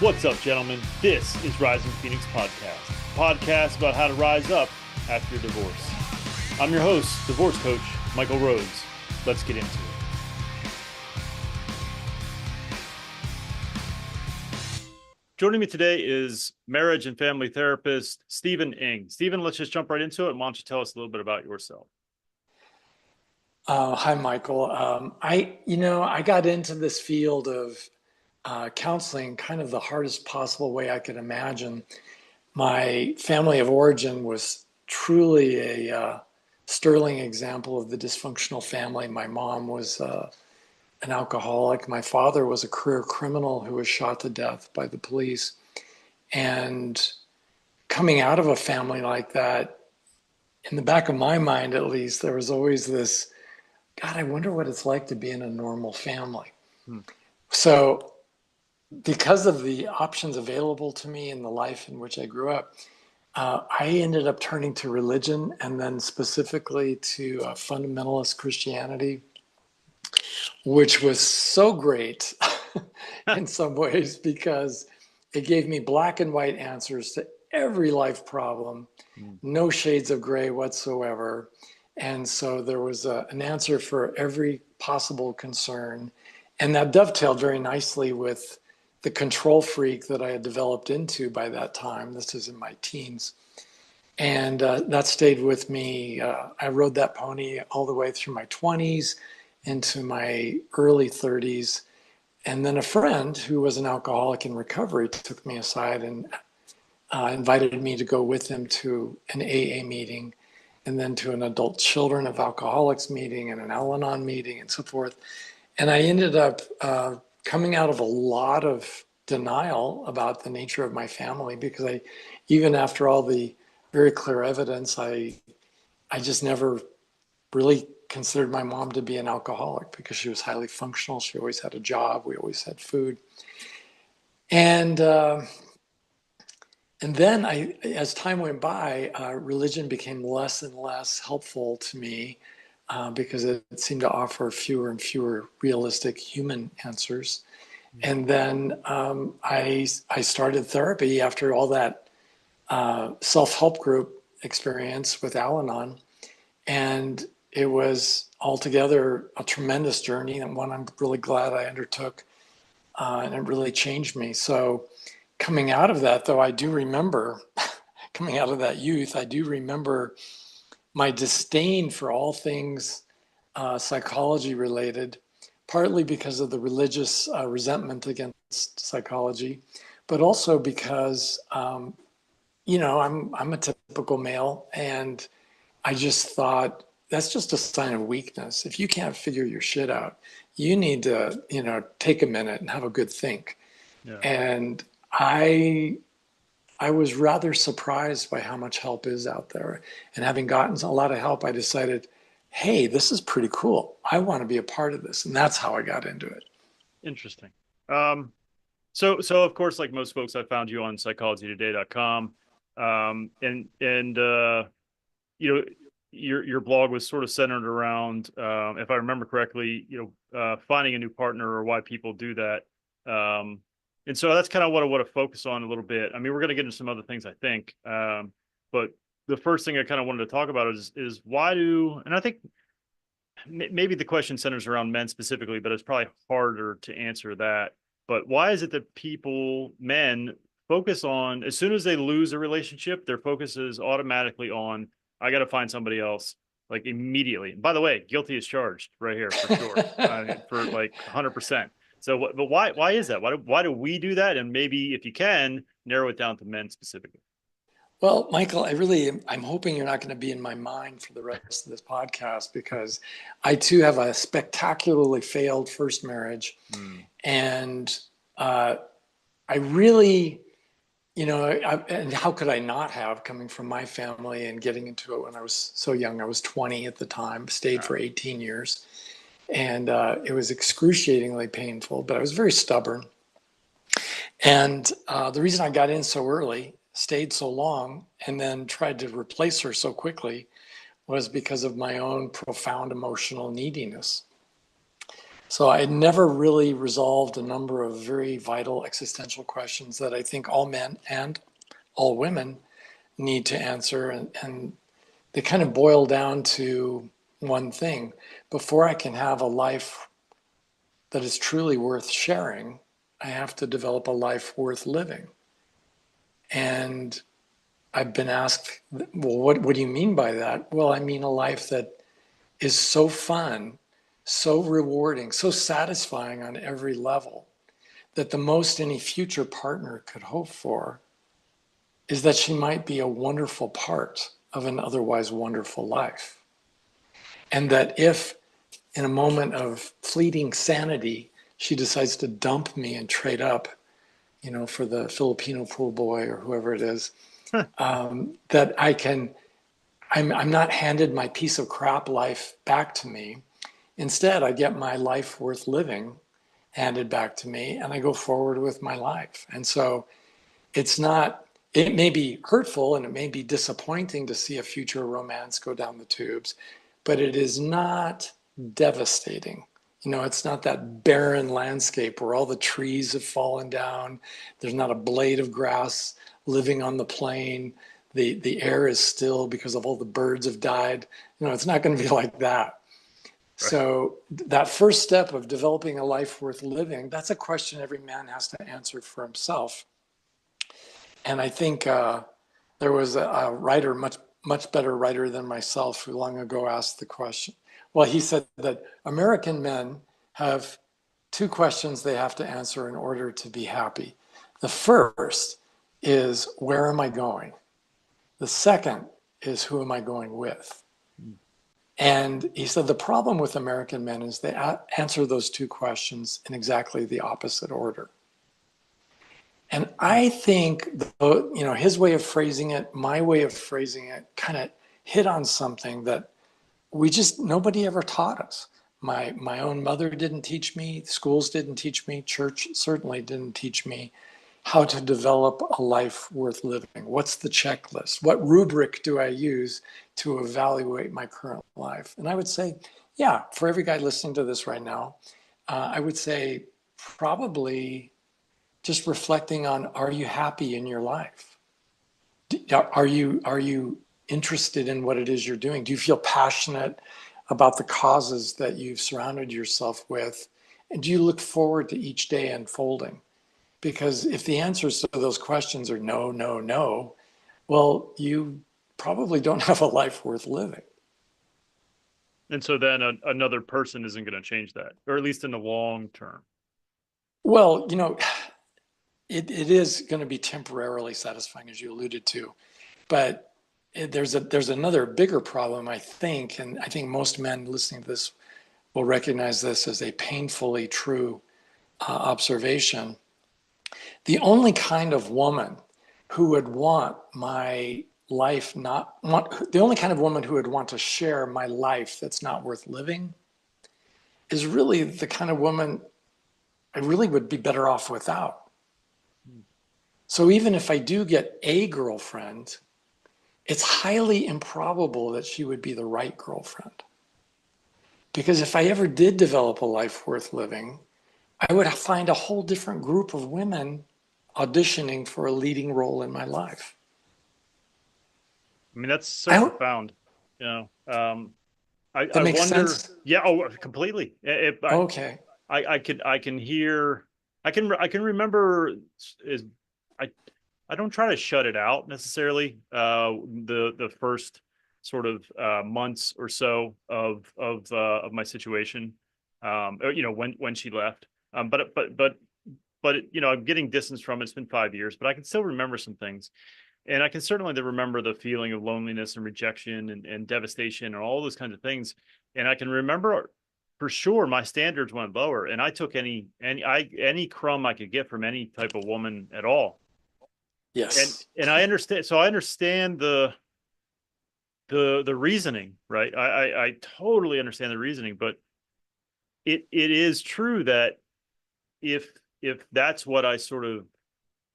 What's up, gentlemen? This is Rising Phoenix Podcast, a podcast about how to rise up after your divorce. I'm your host, divorce coach, Michael Rhodes. Let's get into it. Joining me today is marriage and family therapist, Stephen Ng. Stephen, let's just jump right into it. And why don't you tell us a little bit about yourself? Hi, Michael. I got into this field of counseling kind of the hardest possible way I could imagine. My family of origin was truly a sterling example of the dysfunctional family. My mom was an alcoholic. My father was a career criminal who was shot to death by the police. And coming out of a family like that, in the back of my mind at least, there was always this, God, I wonder what it's like to be in a normal family. So because of the options available to me in the life in which I grew up, I ended up turning to religion, and then specifically to fundamentalist Christianity, which was so great in some ways because it gave me black and white answers to every life problem, no shades of gray whatsoever. And so there was an answer for every possible concern. And that dovetailed very nicely with the control freak that I had developed into by that time. This is in my teens. And that stayed with me. I rode that pony all the way through my 20s into my early 30s. And then a friend who was an alcoholic in recovery took me aside and invited me to go with him to an AA meeting, and then to an adult children of alcoholics meeting and an Al-Anon meeting and so forth. And I ended up coming out of a lot of denial about the nature of my family, because even after all the very clear evidence, I just never really considered my mom to be an alcoholic, because she was highly functional. She always had a job. We always had food. And then as time went by, religion became less and less helpful to me because it seemed to offer fewer and fewer realistic human answers. And then I started therapy after all that self-help group experience with Al-Anon. And it was altogether a tremendous journey, and one I'm really glad I undertook, and it really changed me. So coming out of that, though, I do remember, coming out of that youth, I do remember my disdain for all things psychology related, partly because of the religious resentment against psychology, but also because, I'm a typical male, and I just thought that's just a sign of weakness. If you can't figure your shit out, you need to, take a minute and have a good think. Yeah. And I was rather surprised by how much help is out there. And having gotten a lot of help, I decided, hey, this is pretty cool. I want to be a part of this. And that's how I got into it. Interesting. So of course, like most folks, I found you on psychologytoday.com. Your blog was sort of centered around, if I remember correctly, finding a new partner, or why people do that. And so that's kind of what I want to focus on a little bit. I mean, we're going to get into some other things, I think. But the first thing I kind of wanted to talk about is why and I think maybe the question centers around men specifically, but it's probably harder to answer that. But why is it that men focus on, as soon as they lose a relationship, their focus is automatically on, I got to find somebody else, like immediately. And by the way, guilty as charged right here for sure, for like 100%. So, but why is that? Why do we do that? And maybe if you can narrow it down to men specifically. Well, Michael, I'm hoping you're not going to be in my mind for the rest of this podcast, because I too have a spectacularly failed first marriage. And I really, and how could I not have, coming from my family and getting into it when I was so young? I was 20 at the time, stayed for 18 years. And it was excruciatingly painful, but I was very stubborn. And the reason I got in so early, stayed so long, and then tried to replace her so quickly was because of my own profound emotional neediness. So I never really resolved a number of very vital existential questions that I think all men and all women need to answer. And they kind of boil down to one thing. Before I can have a life that is truly worth sharing, I have to develop a life worth living. And I've been asked, well, what do you mean by that? Well, I mean a life that is so fun, so rewarding, so satisfying on every level that the most any future partner could hope for is that she might be a wonderful part of an otherwise wonderful life. And that if in a moment of fleeting sanity, she decides to dump me and trade up, for the Filipino pool boy or whoever it is, that I'm not handed my piece of crap life back to me. Instead, I get my life worth living handed back to me and I go forward with my life. And so it's not, it may be hurtful and it may be disappointing to see a future romance go down the tubes, but it is not devastating. It's not that barren landscape where all the trees have fallen down. There's not a blade of grass living on the plain. The air is still because of all the birds have died. It's not going to be like that. Right. So that first step of developing a life worth living, that's a question every man has to answer for himself. And I think there was a writer, much better writer than myself, who long ago asked the question. Well, he said that American men have two questions they have to answer in order to be happy. The first is, where am I going? The second is, who am I going with? And he said the problem with American men is they answer those two questions in exactly the opposite order. And I think, his way of phrasing it, my way of phrasing it, kind of hit on something that nobody ever taught us. My own mother didn't teach me, schools didn't teach me, church certainly didn't teach me how to develop a life worth living. What's the checklist? What rubric do I use to evaluate my current life? And I would say, yeah, for every guy listening to this right now, I would say probably just reflecting on, are you happy in your life? Are you interested in what it is you're doing? Do you feel passionate about the causes that you've surrounded yourself with? And do you look forward to each day unfolding? Because if the answers to those questions are no, no, no, well, you probably don't have a life worth living. And so then another person isn't going to change that, or at least in the long term. Well, it is going to be temporarily satisfying, as you alluded to, but there's another bigger problem, I think, and I think most men listening to this will recognize this as a painfully true observation. The only kind of woman who would want my life not want the only kind of woman who would want to share my life that's not worth living is really the kind of woman I really would be better off without. So even if I do get a girlfriend, it's highly improbable that she would be the right girlfriend. Because if I ever did develop a life worth living, I would find a whole different group of women auditioning for a leading role in my life. I mean, that's so I hope profound. You know, that I makes wonder. sense. Yeah, oh, completely. Okay. I can hear, I can remember is I I don't try to shut it out necessarily. The first sort of months or so of my situation, when she left. I'm getting distance from it. It's been 5 years, but I can still remember some things, and I can certainly remember the feeling of loneliness and rejection and devastation and all those kinds of things. And I can remember for sure my standards went lower, and I took any crumb I could get from any type of woman at all. And Yes. and I understand. So I understand the reasoning, right? I totally understand the reasoning, but it is true that if if that's what I sort of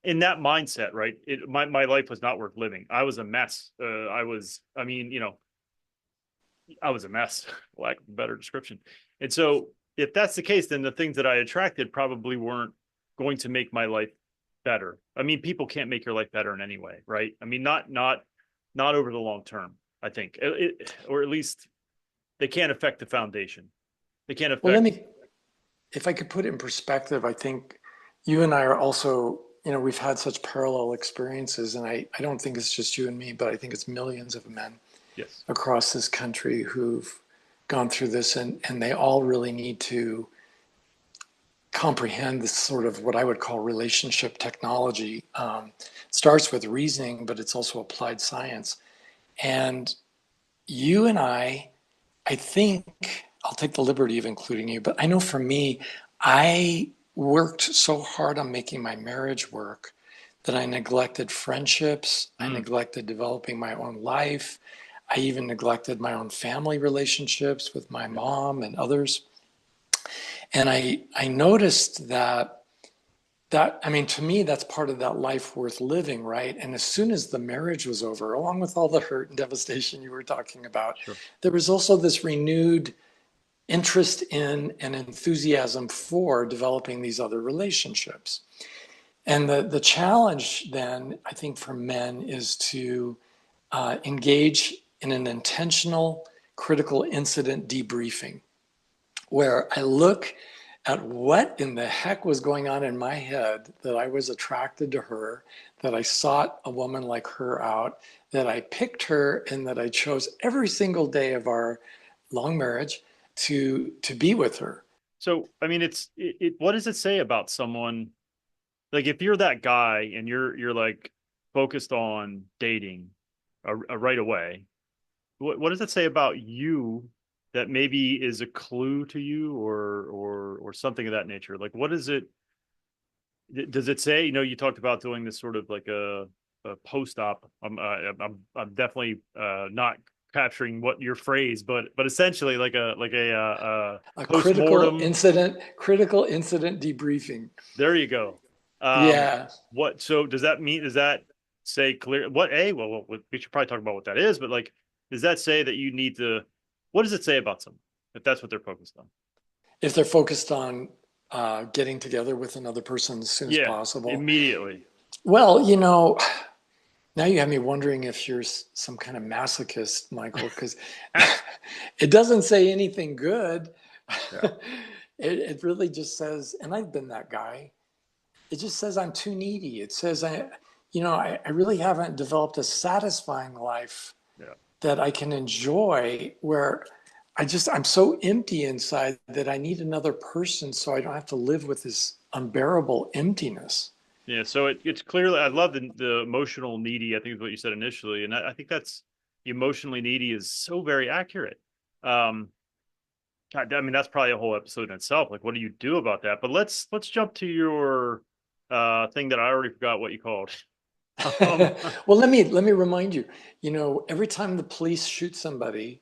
in that mindset, right? My life was not worth living. I was a mess. I was a mess, for lack of a better description. And so if that's the case, then the things that I attracted probably weren't going to make my life better. I mean, people can't make your life better in any way, right? I mean, not over the long term. I think, or at least they can't affect the foundation. They can't Well, let affect. me, if I could put it in perspective, I think you and I are also, we've had such parallel experiences, and I don't think it's just you and me, but I think it's millions of men Yes. across this country who've gone through this, and they all really need to comprehend this sort of what I would call relationship technology. Starts with reasoning, but it's also applied science. And you and I think I'll take the liberty of including you, but I know for me, I worked so hard on making my marriage work that I neglected friendships. I Mm, neglected developing my own life. I even neglected my own family relationships with my yeah. mom and others. And I noticed that I mean, to me, that's part of that life worth living, right? And as soon as the marriage was over, along with all the hurt and devastation you were talking about, Sure. there was also this renewed interest in and enthusiasm for developing these other relationships. And the challenge then, I think, for men is to engage in an intentional critical incident debriefing, where I look at what in the heck was going on in my head that I was attracted to her, that I sought a woman like her out, that I picked her, and that I chose every single day of our long marriage to be with her. So, I mean, what does it say about someone? Like, if you're that guy and you're like focused on dating right away, what does it say about you that maybe is a clue to you, or something of that nature? Like, what is it? Does it say? You talked about doing this sort of like a post op. I'm definitely not capturing what your phrase, but essentially like a A post mortem. critical incident debriefing. There you go. Um, Yeah. what? So does that mean? Does that say clear? What? Well, we should probably talk about what that is. But like, does that say that you need to? What does it say about someone if that's what they're focused on? If they're focused on getting together with another person as soon as Yeah, possible. immediately. Well, now you have me wondering if you're some kind of masochist, Michael, because it doesn't say anything good. Yeah. It really just says, and I've been that guy. It just says I'm too needy. It says I really haven't developed a satisfying life Yeah. that I can enjoy where I'm so empty inside that I need another person so I don't have to live with this unbearable emptiness. Yeah, so it's clearly I love the emotional needy. I think is what you said initially, and I think that's emotionally needy is so very accurate. Um, God, I mean that's probably a whole episode in itself. Like, what do you do about that? But let's jump to your thing that I already forgot what you called. Um, Well, let me remind you. Every time the police shoot somebody,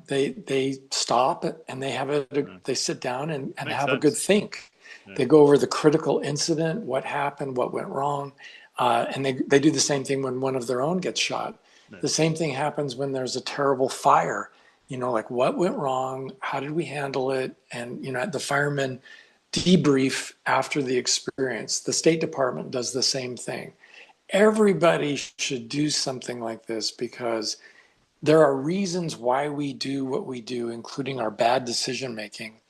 they stop and they sit down and makes have a good sense. think. Yeah, They go over the critical incident, what happened, what went wrong, and they do the same thing when one of their own gets shot. yeah, The same thing happens when there's a terrible fire. Like what went wrong, how did we handle it, and the firemen debrief after the experience. The State Department does the same thing. Everybody should do something like this because there are reasons why we do what we do, including our bad decision making.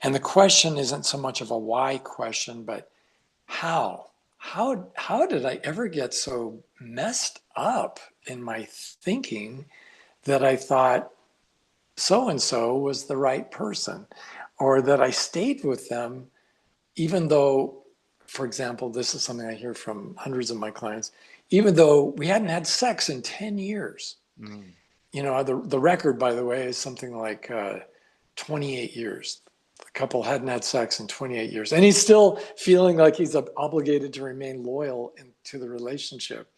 And the question isn't so much of a why question, but how? How did I ever get so messed up in my thinking that I thought so and so was the right person, or that I stayed with them even though, for example, this is something I hear from hundreds of my clients, even though we hadn't had sex in 10 years. mm, The record, by the way, is something like 28 years. The couple hadn't had sex in 28 years. And he's still feeling like he's obligated to remain loyal to the relationship.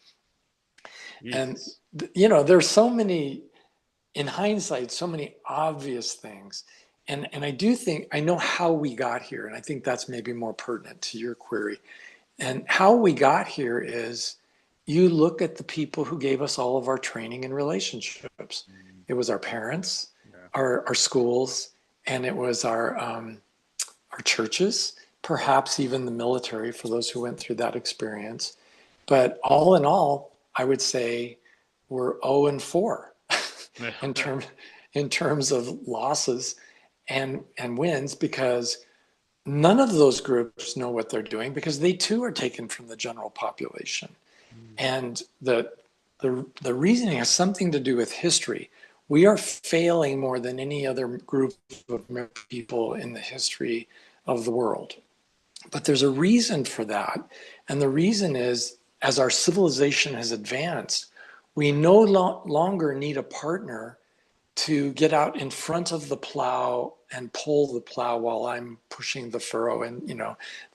And, Jesus. there's so many, in hindsight, so many obvious things. And I do think I know how we got here. And I think that's maybe more pertinent to your query. And how we got here is you look at the people who gave us all of our training in relationships. Mm, It was our parents, yeah, our schools, and it was our churches, perhaps even the military for those who went through that experience. But all in all, I would say we're 0 and 4 in terms in terms of losses and wins, because none of those groups know what they're doing, because they too are taken from the general population. And the reasoning has something to do with history. We are failing more than any other group of people in the history of the world. But there's a reason for that. And the reason is, as our civilization has advanced, we no longer need a partner to get out in front of the plow and pull the plow while I'm pushing the furrow and,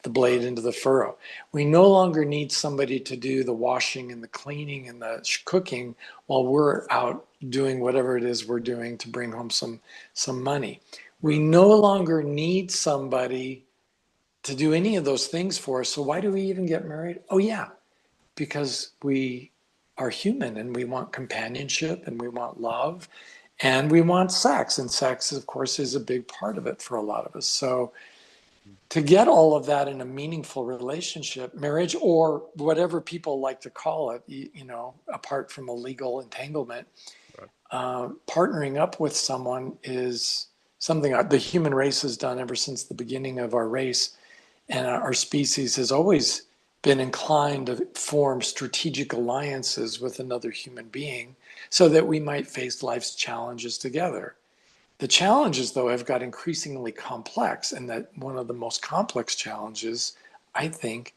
the blade into the furrow. We no longer need somebody to do the washing and the cleaning and the cooking while we're out doing whatever it is we're doing to bring home some money. We no longer need somebody to do any of those things for us. So why do we even get married? Oh yeah, because we are human and we want companionship and we want love and we want sex. And sex, of course, is a big part of it for a lot of us. So to get all of that in a meaningful relationship, marriage, or whatever people like to call it, apart from a legal entanglement, partnering up with someone is something the human race has done ever since the beginning of our race. And our species has always been inclined to form strategic alliances with another human being so that we might face life's challenges together. The challenges, though, have got increasingly complex, and that one of the most complex challenges, I think,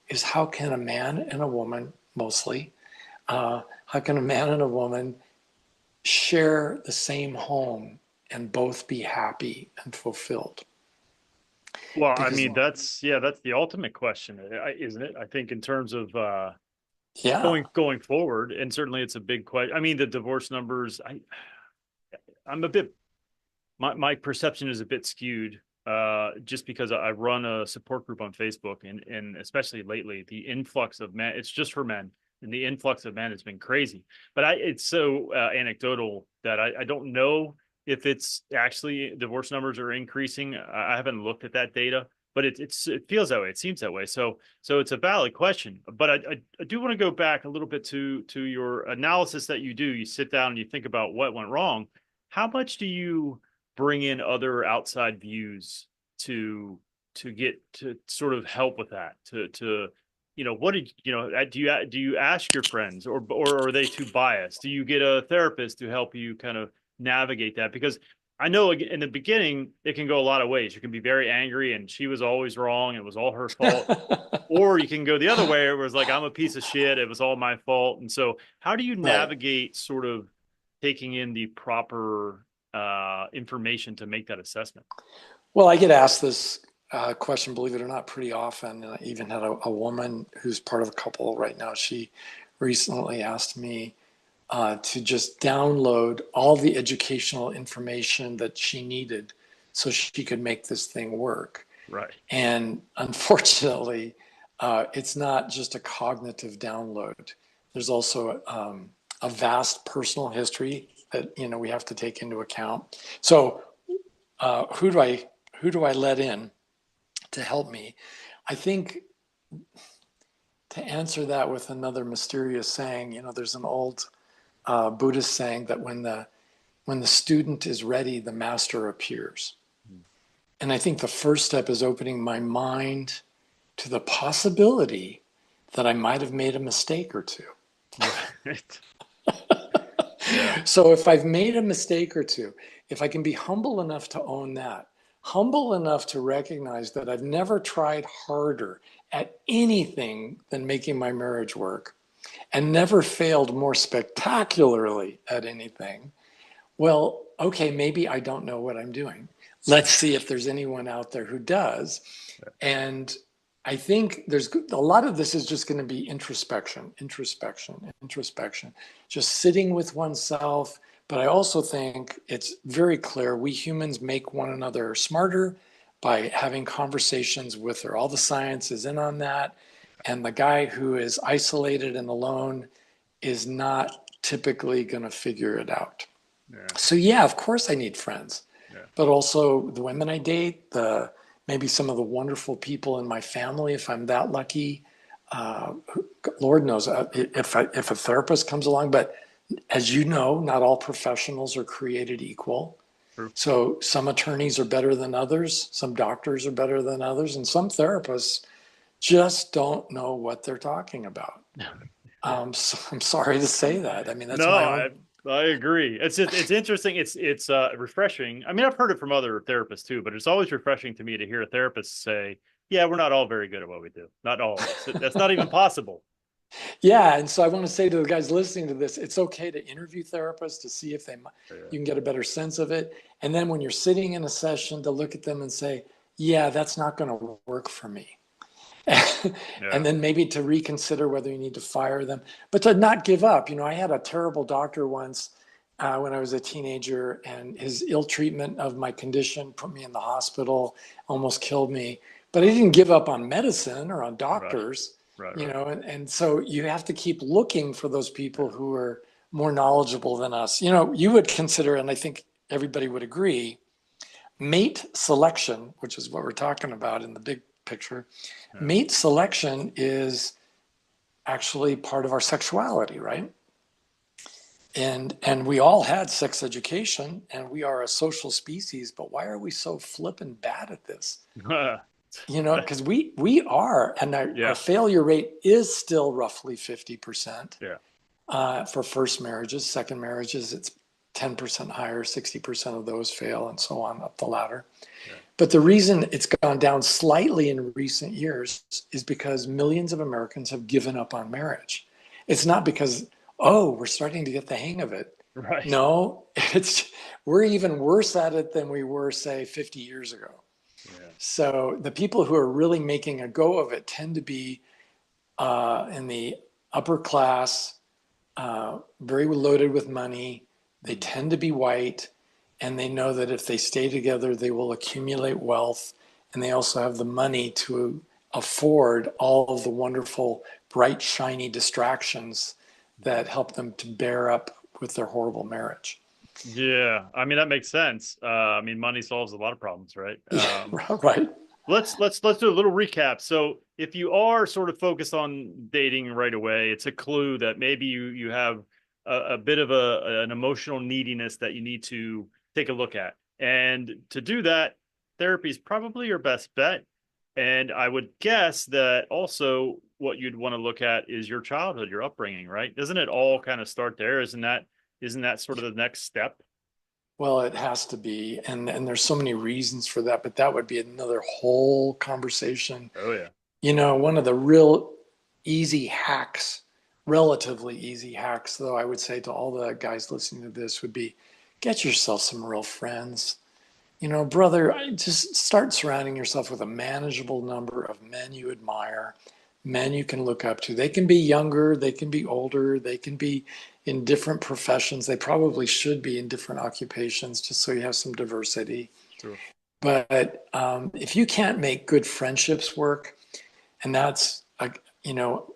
is how can a man and a woman, mostly, how can a man and a woman share the same home and both be happy and fulfilled? Well, I Because, mean, that's the ultimate question, isn't it? I think in terms of yeah. going forward, and certainly it's a big question. I mean, the divorce numbers, I'm a bit my perception is a bit skewed, just because I run a support group on Facebook, and especially lately, the influx of men, it's just for men, and the influx of men has been crazy. But it's so anecdotal that I don't know if it's actually divorce numbers are increasing. I haven't looked at that data, but it feels that way. It seems that way. So it's a valid question. But I do want to go back a little bit to your analysis that you do. You sit down and you think about what went wrong. How much do you bring in other outside views to get to sort of help with that, to what did do you ask your friends, or are they too biased? Do you get a therapist to help you kind of navigate that? Because I know in the beginning it can go a lot of ways. You can be very angry and she was always wrong, it was all her fault, or you can go the other way, where it was like, I'm a piece of shit, it was all my fault. And so how do you Right. navigate sort of taking in the proper information to make that assessment? Well, I get asked this question, believe it or not, pretty often. And I even had a woman who's part of a couple right now. She recently asked me to just download all the educational information that she needed so she could make this thing work. Right. And unfortunately, it's not just a cognitive download. There's also a vast personal history that we have to take into account. So who do I let in to help me? I think, to answer that with another mysterious saying, there's an old Buddhist saying that when the student is ready, the master appears. And I think the first step is opening my mind to the possibility that I might have made a mistake or two. Right. Yeah. So if I've made a mistake or two, if I can be humble enough to own that, humble enough to recognize that I've never tried harder at anything than making my marriage work and never failed more spectacularly at anything, well, okay, maybe I don't know what I'm doing. Let's see if there's anyone out there who does. And I think there's a lot of this is just going to be introspection, just sitting with oneself. But I also think it's very clear we humans make one another smarter by having conversations with her. All the science is in on that. And the guy who is isolated and alone is not typically going to figure it out. Yeah. So, yeah, of course I need friends. Yeah. but also the women I date, the maybe some of the wonderful people in my family, if I'm that lucky. Uh, Lord knows if a therapist comes along, but as you know, not all professionals are created equal. True. So some attorneys are better than others, some doctors are better than others, and some therapists just don't know what they're talking about. So I'm sorry to say that. I mean, that's No, my I own. I agree. It's interesting. It's refreshing. I mean, I've heard it from other therapists too, but it's always refreshing to me to hear a therapist say, "Yeah, we're not all very good at what we do. Not all of us. That's not even possible." Yeah, and so I want to say to the guys listening to this, it's okay to interview therapists to see if Yeah. you can get a better sense of it. And then when you're sitting in a session, to look at them and say, "Yeah, that's not going to work for me." And Yeah. then maybe to reconsider whether you need to fire them, but to not give up. I had a terrible doctor once when I was a teenager, and his ill treatment of my condition put me in the hospital, almost killed me. But I didn't give up on medicine or on Right. doctors, Right. and so you have to keep looking for those people Yeah. who are more knowledgeable than us. You would consider, and I think everybody would agree, mate selection, which is what we're talking about in the big picture. Yeah. Mate selection is actually part of our sexuality, right? And we all had sex education, and we are a social species, but why are we so flippin' bad at this? Because we are, and our Yeah. failure rate is still roughly 50% Yeah. for first marriages. Second marriages, it's 10% higher, 60% of those fail, and so on up the ladder. Yeah. But the reason it's gone down slightly in recent years is because millions of Americans have given up on marriage. It's not because, oh, we're starting to get the hang of it. Right. No, we're even worse at it than we were, say, 50 years ago. Yeah. So the people who are really making a go of it tend to be in the upper class, very loaded with money. They Mm. tend to be white, and they know that if they stay together, they will accumulate wealth. And they also have the money to afford all of the wonderful, bright, shiny distractions that help them to bear up with their horrible marriage. Yeah. I mean, that makes sense. I mean, money solves a lot of problems, right? Yeah, right. Let's do a little recap. So, if you are sort of focused on dating right away, it's a clue that maybe you have a bit of an emotional neediness that you need to take a look at. And to do that, therapy is probably your best bet. And I would guess that also what you'd want to look at is your childhood, your upbringing, right? Doesn't it all kind of start there? Isn't that sort of the next step? Well, it has to be, and there's so many reasons for that, but that would be another whole conversation. Oh yeah. One of the real easy hacks, relatively easy hacks, though, I would say to all the guys listening to this would be get yourself some real friends. Brother, just start surrounding yourself with a manageable number of men you admire, men you can look up to. They can be younger, they can be older, they can be in different professions. They probably should be in different occupations just so you have some diversity. True. But if you can't make good friendships work, and that's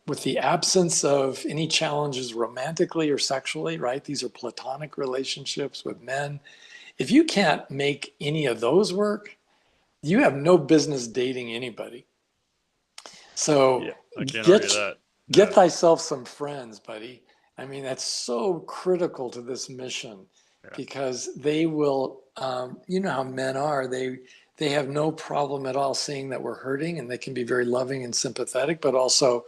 with the absence of any challenges romantically or sexually, right? These are platonic relationships with men. If you can't make any of those work, you have no business dating anybody. So Yeah, I can't argue get that. get Yeah. thyself some friends, buddy. I mean, that's so critical to this mission Yeah. because they will. You know how men are. They have no problem at all seeing that we're hurting, and they can be very loving and sympathetic, but also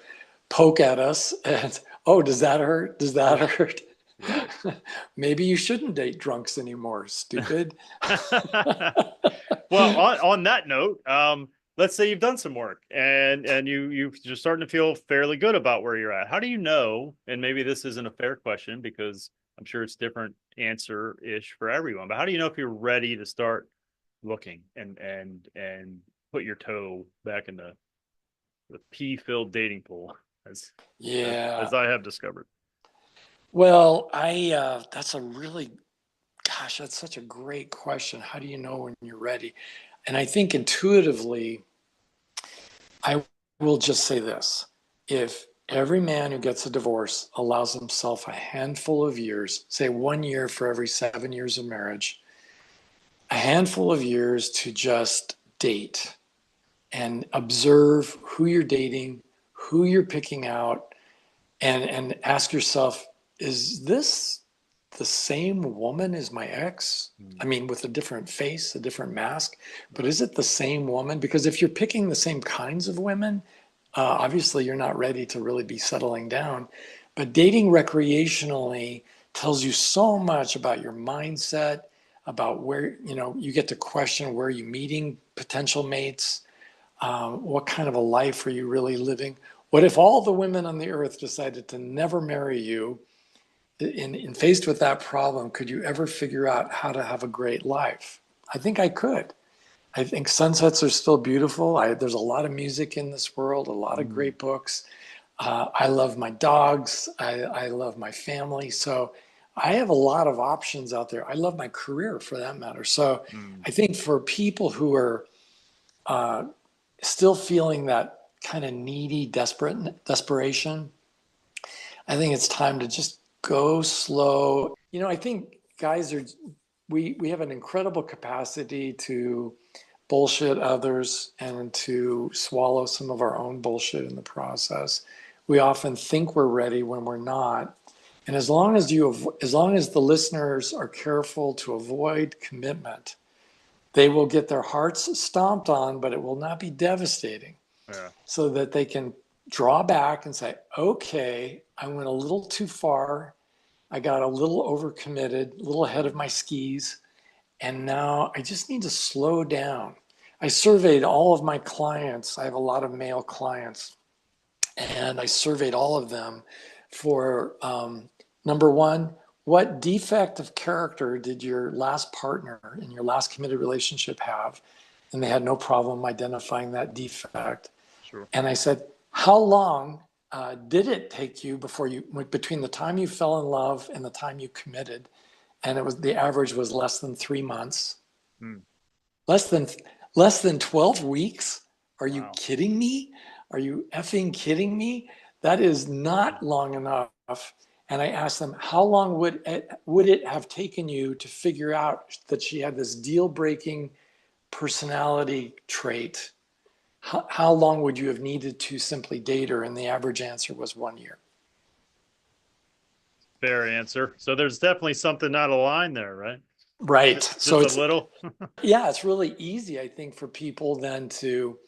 poke at us and, oh, does that hurt? Does that Yeah. hurt? Right. Maybe you shouldn't date drunks anymore, stupid. Well, on that note, let's say you've done some work and you're starting to feel fairly good about where you're at. How do you know? And maybe this isn't a fair question because I'm sure it's different answer ish for everyone. But how do you know if you're ready to start looking and put your toe back in the pee filled dating pool as as Yeah. as I have discovered? Well, that's a really, gosh, that's such a great question. How do you know when you're ready? And I think intuitively, I will just say this. If every man who gets a divorce allows himself a handful of years, say 1 year for every 7 years of marriage, a handful of years to just date and observe who you're dating, who you're picking out, and ask yourself, is this the same woman as my ex? I Mm, mean, with a different face, a different mask, but right. is it the same woman? Because if you're picking the same kinds of women, obviously you're not ready to really be settling down. But dating recreationally tells you so much about your mindset, about where, you get to question where you're meeting potential mates, what kind of a life are you really living? What if all the women on the earth decided to never marry you? Faced with that problem, could you ever figure out how to have a great life? I think I could. I think sunsets are still beautiful. There's a lot of music in this world, a lot of Mm, great books. I love my dogs. I love my family. So I have a lot of options out there. I love my career for that matter. So mm, I think for people who are uh, still feeling that kind of needy, desperation, I think it's time to just go slow. I think guys we have an incredible capacity to bullshit others and to swallow some of our own bullshit in the process. We often think we're ready when we're not. And as long as the listeners are careful to avoid commitment, they will get their hearts stomped on, but it will not be devastating, yeah. so that they can draw back and say, okay, I went a little too far. I got a little overcommitted, a little ahead of Mm, my skis. And now I just need to slow down. I surveyed all of my clients. I have a lot of male clients, and I surveyed all of them for number one, what defect of character did your last partner in your last committed relationship have? And they had no problem identifying that defect. sure. And I said, how long did it take you between the time you fell in love and the time you committed? And the average was less than 3 months, Mm, less than, less than 12 weeks. Are you wow. kidding me? Are you effing kidding me? That is not Mm, long enough. And I asked them, how long would it have taken you to figure out that she had this deal breaking personality trait? How long would you have needed to simply date her? And the average answer was 1 year. fair answer. So there's definitely something not aligned there, right? Right. So Just a little. it's really easy, I think, for people then to,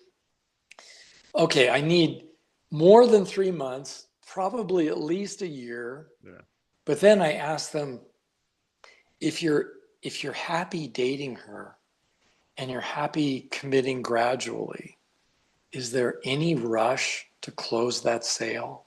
okay, I need more than 3 months, probably at least a year. Yeah. But then I ask them, if you're if you're happy dating her and you're happy committing gradually, is there any rush to close that sale?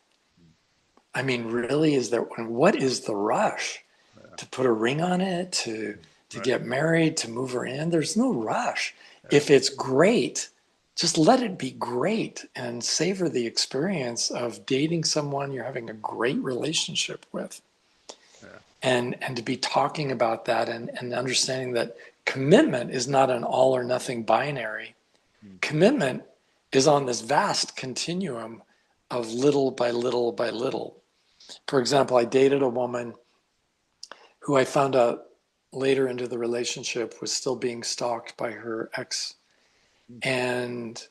I mean, really, what is the rush? Yeah. To put a ring on it, to Right. get married, to move her in? There's no rush. Yeah. If it's great, just let it be great and savor the experience of dating someone you're having a great relationship with. Yeah. And to be talking about that, and understanding that commitment is not an all or nothing binary. Mm, Commitment is on this vast continuum of little by little by little. For example, I dated a woman who I found out later into the relationship was still being stalked by her ex. mm, And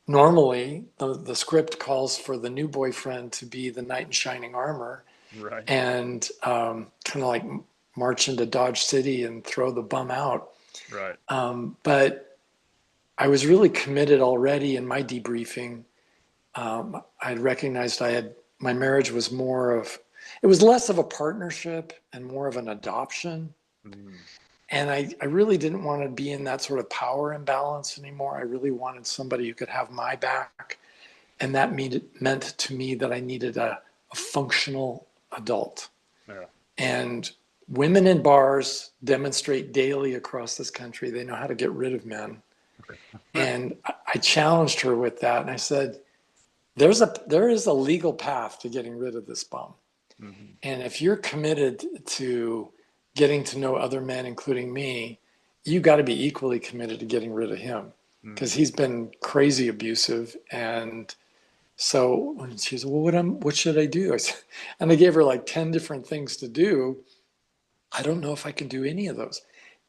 normally, the script calls for the new boyfriend to be the knight in shining armor right. and kind of like march into Dodge City and throw the bum out. Right. But I was really committed already in my debriefing. I recognized my marriage was it was less of a partnership and more of an adoption. Mm, And I really didn't want to be in that sort of power imbalance anymore. I really wanted somebody who could have my back. And that meant to me that I needed a functional adult. yeah. And women in bars demonstrate daily across this country. They know how to get rid of men. And I challenged her with that. And I said, there is a legal path to getting rid of this bum. Mhm. And if you're committed to getting to know other men, including me, you got to be equally committed to getting rid of him, because Mhm. he's been crazy abusive. And so when she said, well, what should I do? And I gave her like 10 different things to do. I don't know if I can do any of those.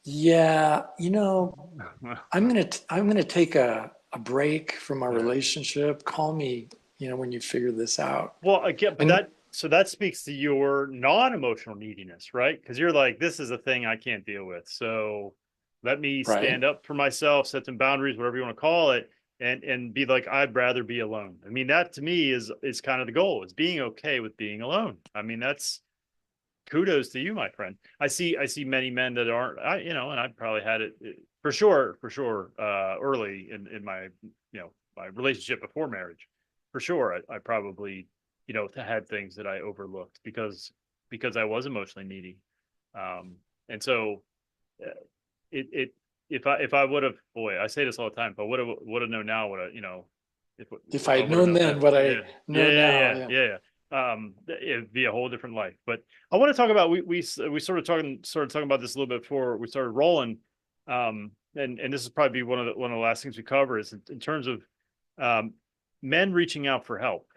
Yeah, I'm gonna take a break from our Yeah. relationship. Call me, when you figure this out. Well, again, but And that speaks to your non-emotional neediness, right? Because you're like, this is a thing I can't deal with. So let me right, stand up for myself, set some boundaries, whatever you want to call it, and be like, I'd rather be alone. I mean, that to me is kind of the goal, is being okay with being alone. I mean, that's kudos to you, my friend. I see many men that aren't, and I probably had it for sure, early in my my relationship before marriage. For sure, I probably had things that I overlooked because I was emotionally needy, and so uh, it if I would have, boy, I say this all the time, if I would have known now what I if if I I had would have known known then then, what I yeah, know yeah, yeah, now, yeah, yeah, yeah, yeah. It'd be a whole different life. But I want to talk about we started talking about this a little bit before we started rolling. And this is probably one of the last things we cover is in terms of um, men reaching out for help.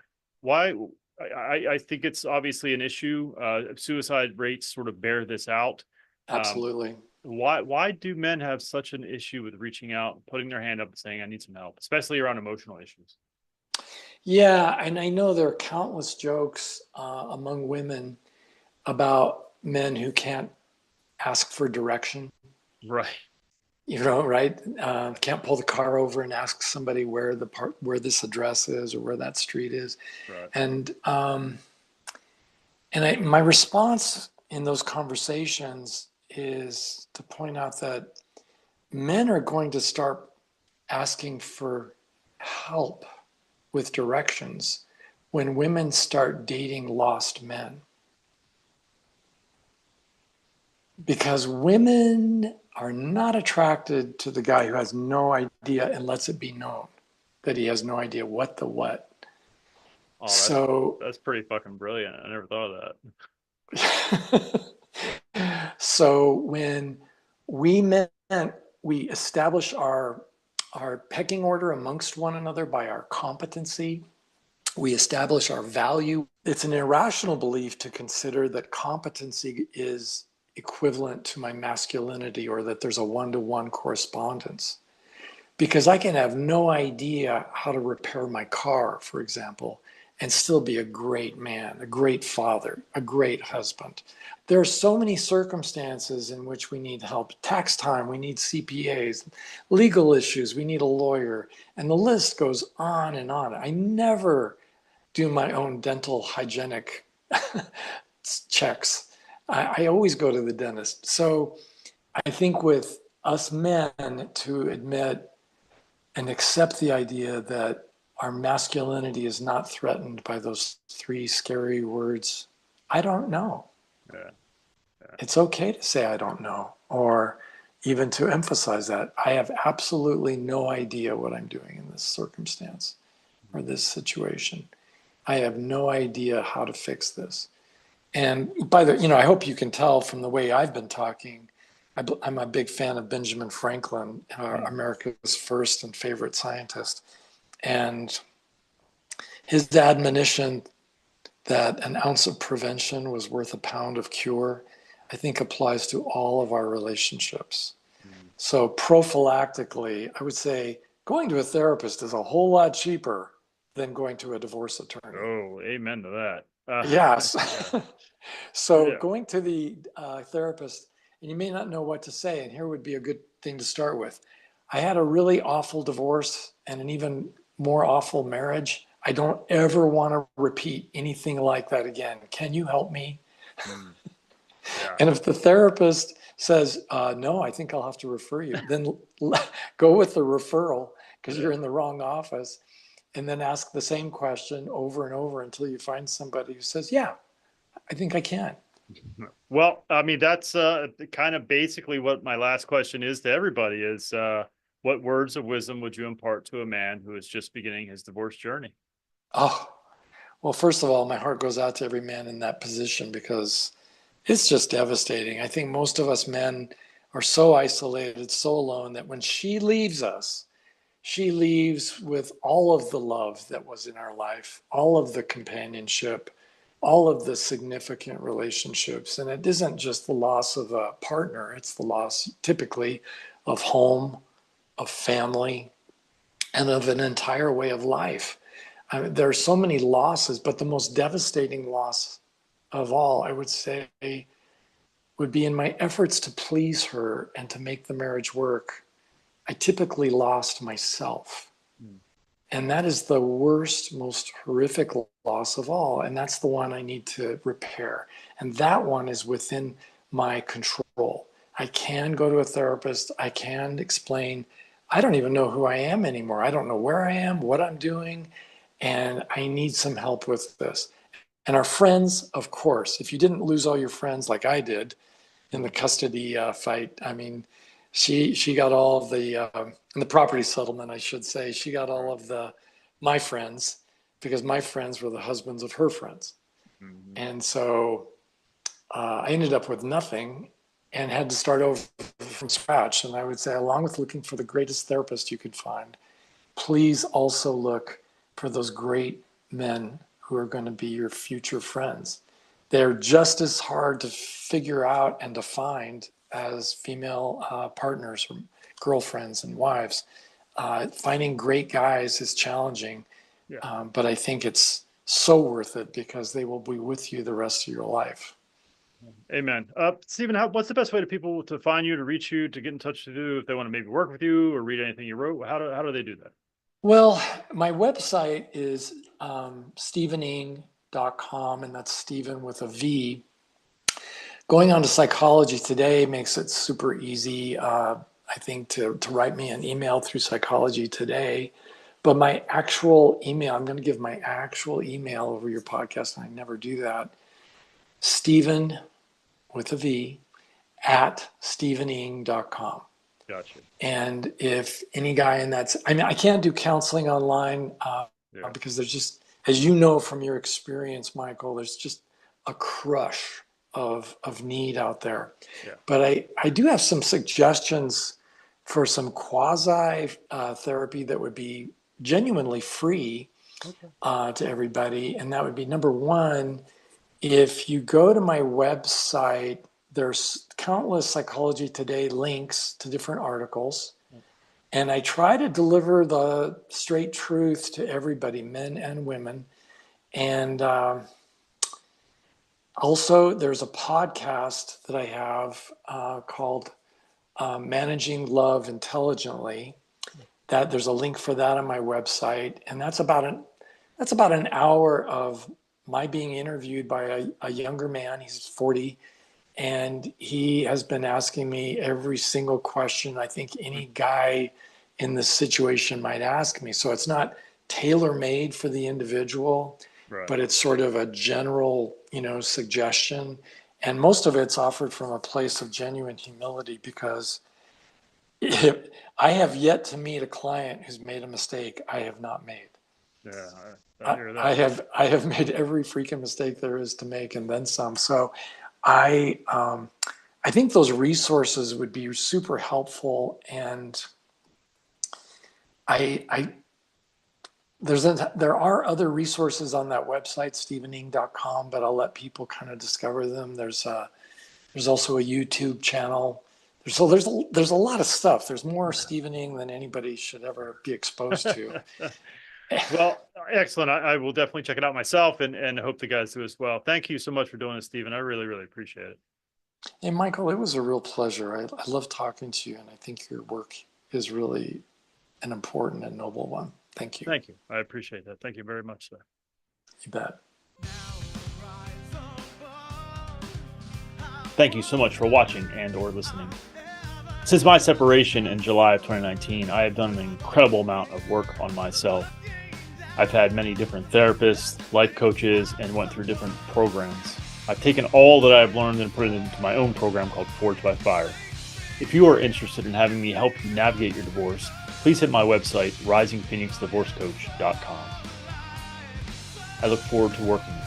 Why? I think it's obviously an issue. Suicide rates sort of bear this out. Um, absolutely. why do men have such an issue with reaching out, putting their hand up and saying, I need some help, especially around emotional issues? Yeah, and I know there are countless jokes among women about men who can't ask for direction. Right. Right? Can't pull the car over and ask somebody where this address is or where that street is. Right. And my response in those conversations is to point out that men are going to start asking for help with directions when women start dating lost men. Because women are not attracted to the guy who has no idea and lets it be known that he has no idea what the what. Oh, So, that's pretty fucking brilliant. I never thought of that. so when we men we establish our pecking order amongst one another by our competency. We establish our value. It's an irrational belief to consider that competency is equivalent to my masculinity or that there's a one-to-one correspondence. Because I can have no idea how to repair my car, for example, and still be a great man, a great father, a great husband. There are so many circumstances in which we need help. Tax time, we need CPAs, legal issues, we need a lawyer, and the list goes on and on. I never do my own dental hygienic checks. I always go to the dentist. So I think with us men to admit and accept the idea that our masculinity is not threatened by those three scary words, I don't know. Yeah. Yeah. It's okay to say I don't know, or even to emphasize that I have absolutely no idea what I'm doing in this circumstance or this situation. I have no idea how to fix this. And I hope you can tell from the way I've been talking, I'm a big fan of Benjamin Franklin, Mm. America's first and favorite scientist. And his admonition that an ounce of prevention was worth a pound of cure, I think applies to all of our relationships. Mm. So, prophylactically, I would say going to a therapist is a whole lot cheaper than going to a divorce attorney. Oh, amen to that. Yes. Yeah. So, Yeah. going to the therapist, and you may not know what to say, and here would be a good thing to start with. I had a really awful divorce and an even more awful marriage. I don't ever want to repeat anything like that again. Can you help me? Mm. Yeah. And if the therapist says, no, I think I'll have to refer you, then go with the referral because you're Yeah. in the wrong office. And then ask the same question over and over until you find somebody who says, yeah, I think I can. Well, I mean, that's kind of basically what my last question is to everybody is what words of wisdom would you impart to a man who is just beginning his divorce journey? Oh, well, first of all, my heart goes out to every man in that position because it's just devastating. I think most of us men are so isolated, so alone that when she leaves us, she leaves with all of the love that was in our life, all of the companionship, all of the significant relationships. And it isn't just the loss of a partner, it's the loss typically of home, of family, and of an entire way of life. I mean, there are so many losses, but the most devastating loss of all, I would say, would be in my efforts to please her and to make the marriage work. I typically lost myself. Mm. And that is the worst, most horrific loss of all. And that's the one I need to repair. And that one is within my control. I can go to a therapist. I can explain. I don't even know who I am anymore. I don't know where I am, what I'm doing, and I need some help with this. And our friends, of course, if you didn't lose all your friends like I did in the custody fight, I mean, she got all of in the property settlement, I should say, she got all of my friends, because my friends were the husbands of her friends. Mm-hmm. And so I ended up with nothing and had to start over from scratch. And I would say, along with looking for the greatest therapist you could find, please also look for those great men who are going to be your future friends. They're just as hard to figure out and to find as female partners or girlfriends and wives. Finding great guys is challenging, Yeah. but I think it's so worth it because they will be with you the rest of your life. Amen. Stephen, what's the best way to people to find you, to reach you, to get in touch to do if they want to maybe work with you or read anything you wrote? How do they do that? Well, my website is stevening.com, and that's Stephen with a V. Going on to Psychology Today makes it super easy, I think, to write me an email through Psychology Today. But my actual email, I'm going to give my actual email over your podcast, and I never do that. Stephen with a V at stevening.com. Gotcha. And if any guy I mean, I can't do counseling online Yeah. because there's just, as you know from your experience, Michael, there's just a crush of need out there. Yeah. But I do have some suggestions for some quasi therapy that would be genuinely free to everybody. And that would be, number one, if you go to my website, there's countless Psychology Today links to different articles. And I try to deliver the straight truth to everybody, men and women. And also, there's a podcast that I have called Managing Love Intelligently. That there's a link for that on my website, and that's about an hour of my being interviewed by a younger man. He's 40, and he has been asking me every single question I think any guy in this situation might ask me. So it's not tailor-made for the individual, Right. but it's sort of a general, suggestion. And most of it's offered from a place of genuine humility, because I have yet to meet a client who's made a mistake I have not made. Yeah. I hear I that. have made every freaking mistake there is to make, and then some. So I think those resources would be super helpful. And there are other resources on that website, stevening.com, but I'll let people kind of discover them. There's also a YouTube channel. There's a lot of stuff. There's more Stevening than anybody should ever be exposed to. Well, excellent. I will definitely check it out myself, and hope the guys do as well. Thank you so much for doing this, Stephen. I really, really appreciate it. Hey, Michael, it was a real pleasure. I love talking to you, and I think your work is really an important and noble one. Thank you. Thank you. I appreciate that. Thank you very much, sir. You bet. Thank you so much for watching and or listening. Since my separation in July of 2019, I have done an incredible amount of work on myself. I've had many different therapists, life coaches, and went through different programs. I've taken all that I've learned and put it into my own program called Forged by Fire. If you are interested in having me help you navigate your divorce, please hit my website, risingphoenixdivorcecoach.com. I look forward to working with you.